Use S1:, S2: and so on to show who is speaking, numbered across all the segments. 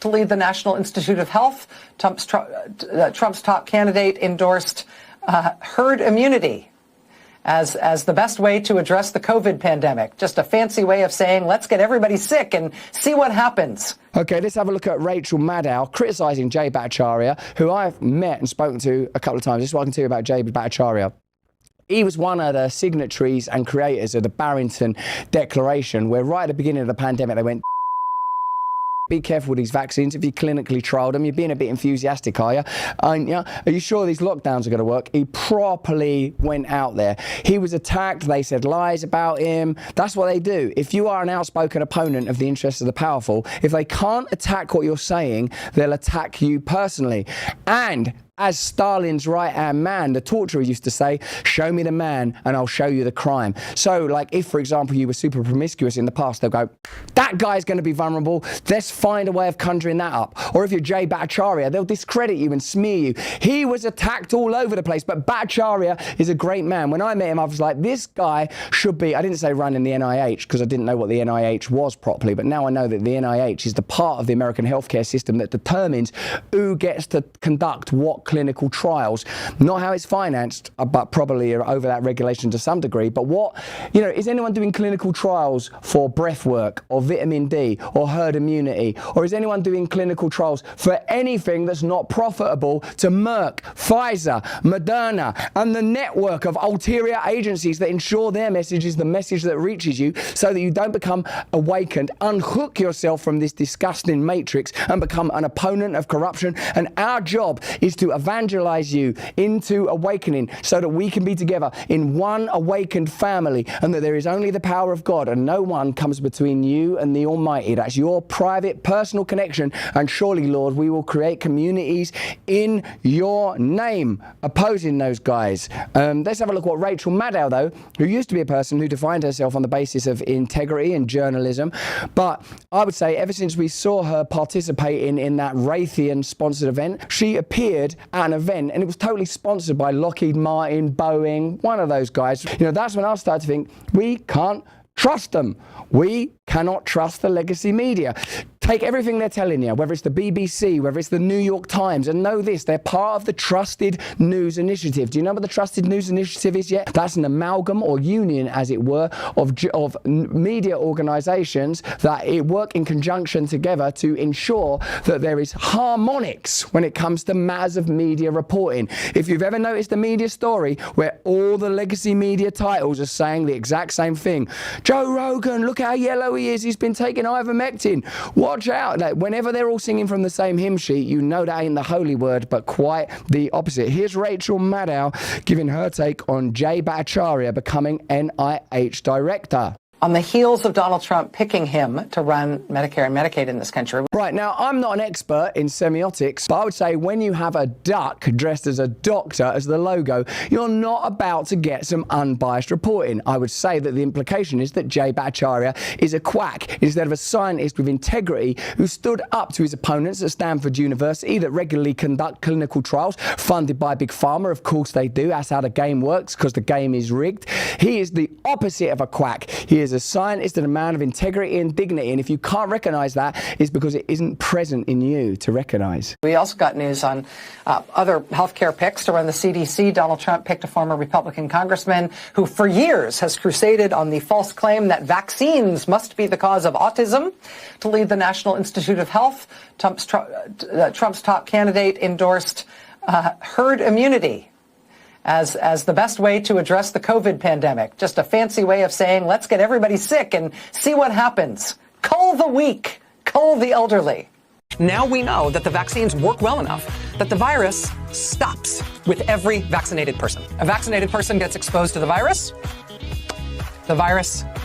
S1: to lead the National Institute of Health. Trump's top candidate endorsed herd immunity as the best way to address the COVID pandemic. Just a fancy way of saying, let's get everybody sick and see what happens.
S2: OK, let's have a look at Rachel Maddow criticising Jay Bhattacharya, who I've met and spoken to a couple of times. This is what I can tell you about Jay Bhattacharya. He was one of the signatories and creators of the Barrington Declaration, where right at the beginning of the pandemic, they went, be careful with these vaccines. If you clinically trialled them, you're being a bit enthusiastic, are you? Are you sure these lockdowns are going to work? He properly went out there. He was attacked. They said lies about him. That's what they do. If you are an outspoken opponent of the interests of the powerful, if they can't attack what you're saying, they'll attack you personally. And as Stalin's right-hand man, the torturer, used to say, show me the man and I'll show you the crime. So, like, if, for example, you were super promiscuous in the past, they'll go, that guy's going to be vulnerable. Let's find a way of conjuring that up. Or if you're Jay Bhattacharya, they'll discredit you and smear you. He was attacked all over the place, but Bhattacharya is a great man. When I met him, I was like, this guy should be, I didn't say running the NIH because I didn't know what the NIH was properly, but now I know that the NIH is the part of the American healthcare system that determines who gets to conduct what clinical trials, not how it's financed, but probably over that regulation to some degree. But what, is anyone doing clinical trials for breath work or vitamin D or herd immunity? Or is anyone doing clinical trials for anything that's not profitable to Merck, Pfizer, Moderna, and the network of ulterior agencies that ensure their message is the message that reaches you so that you don't become awakened, unhook yourself from this disgusting matrix and become an opponent of corruption? And our job is to evangelize you into awakening so that we can be together in one awakened family, and that there is only the power of God and no one comes between you and the Almighty. That's your private personal connection, and surely, Lord, we will create communities in your name opposing those guys. Let's have a look at what Rachel Maddow, though, who used to be a person who defined herself on the basis of integrity and journalism, but I would say ever since we saw her participating in that Raytheon sponsored event, she appeared at an event and it was totally sponsored by Lockheed Martin, Boeing, one of those guys. That's when I started to think, we can't trust them. We cannot trust the legacy media. Take everything they're telling you, whether it's the BBC, whether it's the New York Times, and know this, they're part of the Trusted News Initiative. Do you know what the Trusted News Initiative is yet? That's an amalgam or union, as it were, of media organisations that work in conjunction together to ensure that there is harmonics when it comes to matters of media reporting. If you've ever noticed a media story where all the legacy media titles are saying the exact same thing, Joe Rogan, look how yellow he is, he's been taking ivermectin. Watch out. Like, whenever they're all singing from the same hymn sheet, you know that ain't the holy word, but quite the opposite. Here's Rachel Maddow giving her take on Jay Bhattacharya becoming NIH director.
S1: On the heels of Donald Trump picking him to run Medicare and Medicaid in this country.
S2: Right, now, I'm not an expert in semiotics, but I would say when you have a duck dressed as a doctor as the logo, you're not about to get some unbiased reporting. I would say that the implication is that Jay Bhattacharya is a quack instead of a scientist with integrity who stood up to his opponents at Stanford University that regularly conduct clinical trials funded by Big Pharma. Of course they do. That's how the game works, because the game is rigged. He is the opposite of a quack. He is a scientist and a man of integrity and dignity, and if you can't recognise that, it's because it isn't present in you to recognise.
S1: We also got news on other healthcare picks to run the CDC. Donald Trump picked a former Republican congressman who for years has crusaded on the false claim that vaccines must be the cause of autism to lead the National Institute of Health. Trump's top candidate endorsed herd immunity as the best way to address the COVID pandemic. Just a fancy way of saying, let's get everybody sick and see what happens. Cull the weak, cull the elderly.
S3: Now we know that the vaccines work well enough that the virus stops with every vaccinated person. A vaccinated person gets exposed to the virus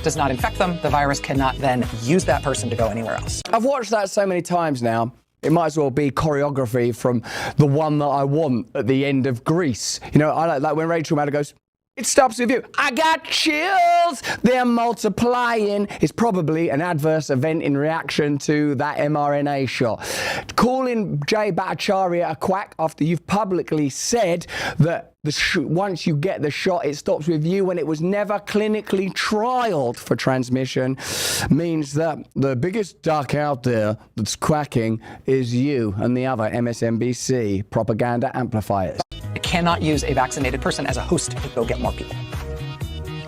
S3: does not infect them. The virus cannot then use that person to go anywhere else.
S2: I've watched that so many times now. It might as well be choreography from The One That I Want at the end of Grease. I like when Rachel Maddow goes, It stops with you. I got chills. They're multiplying. It's probably an adverse event in reaction to that mRNA shot. Calling Jay Bhattacharya a quack after you've publicly said that once you get the shot, it stops with you when it was never clinically trialed for transmission means that the biggest duck out there that's quacking is you and the other MSNBC propaganda amplifiers.
S3: I cannot use a vaccinated person as a host to go get more people.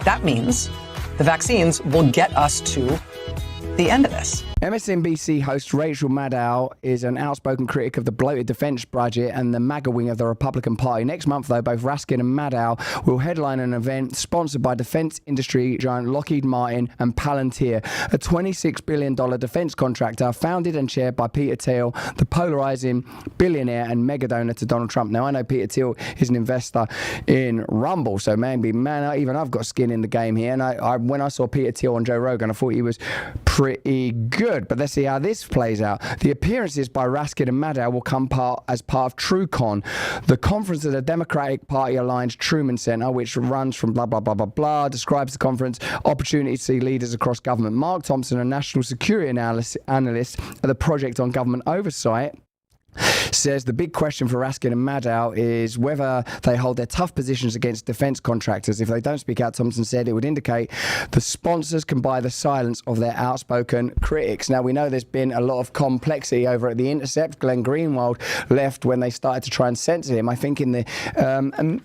S3: That means the vaccines will get us to the end of this.
S2: MSNBC host Rachel Maddow is an outspoken critic of the bloated defense budget and the MAGA wing of the Republican Party. Next month, though, both Raskin and Maddow will headline an event sponsored by defense industry giant Lockheed Martin and Palantir, a $26 billion defense contractor founded and chaired by Peter Thiel, the polarizing billionaire and mega donor to Donald Trump. Now, I know Peter Thiel is an investor in Rumble, so maybe, even I've got skin in the game here. And when I saw Peter Thiel on Joe Rogan, I thought he was pretty good. But let's see how this plays out. The appearances by Raskin and Maddow will come as part of TrueCon, the conference of the Democratic Party aligned Truman Center, which runs from blah, blah, blah, blah, blah, describes the conference, opportunity to see leaders across government. Mark Thompson, a national security analyst at the Project on Government Oversight, says the big question for Raskin and Maddow is whether they hold their tough positions against defense contractors. If they don't speak out, Thompson said, it would indicate the sponsors can buy the silence of their outspoken critics. Now, we know there's been a lot of complexity over at The Intercept. Glenn Greenwald left when they started to try and censor him. I think in the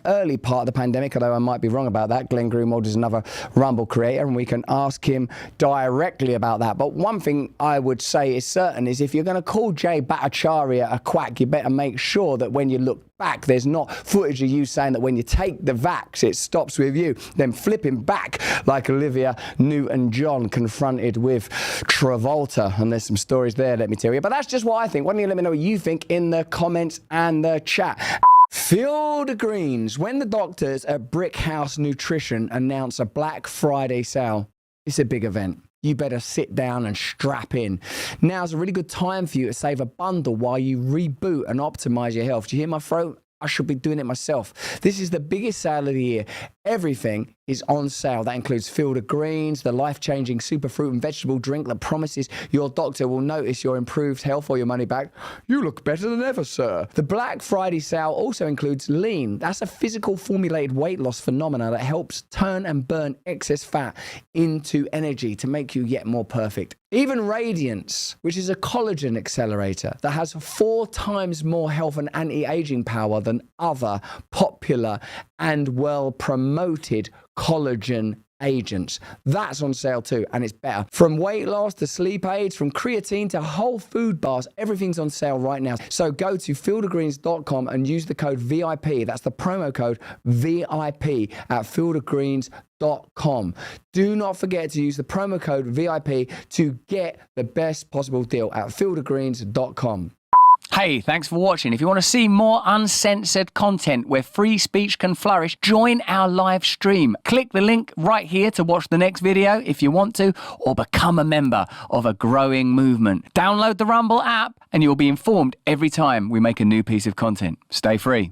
S2: early part of the pandemic, although I might be wrong about that, Glenn Greenwald is another Rumble creator, and we can ask him directly about that. But one thing I would say is certain is if you're going to call Jay Bhattacharya a quack, you better make sure that when you look back, there's not footage of you saying that when you take the vax, it stops with you, then flipping back like Olivia Newton-John confronted with Travolta. And there's some stories there, let me tell you. But that's just what I think. Why don't you let me know what you think in the comments and the chat. Field of Greens. When the doctors at Brick House Nutrition announce a Black Friday sale, it's a big event. You better sit down and strap in. Now's a really good time for you to save a bundle while you reboot and optimize your health. Do you hear my throat? I should be doing it myself. This is the biggest sale of the year. Everything is on sale. That includes Field of Greens, the life-changing super fruit and vegetable drink that promises your doctor will notice your improved health or your money back. You look better than ever, sir. The Black Friday sale also includes Lean. That's a physical formulated weight loss phenomena that helps turn and burn excess fat into energy to make you yet more perfect. Even Radiance, which is a collagen accelerator that has 4 times more health and anti-aging power than other popular and well-promoted collagen agents. That's on sale too, and it's better. From weight loss to sleep aids, from creatine to whole food bars, everything's on sale right now. So go to fieldofgreens.com and use the code VIP. That's the promo code VIP at fieldofgreens.com. Do not forget to use the promo code VIP to get the best possible deal at fieldofgreens.com.
S4: Hey, thanks for watching. If you want to see more uncensored content where free speech can flourish, join our live stream. Click the link right here to watch the next video if you want to, or become a member of a growing movement. Download the Rumble app and you'll be informed every time we make a new piece of content. Stay free.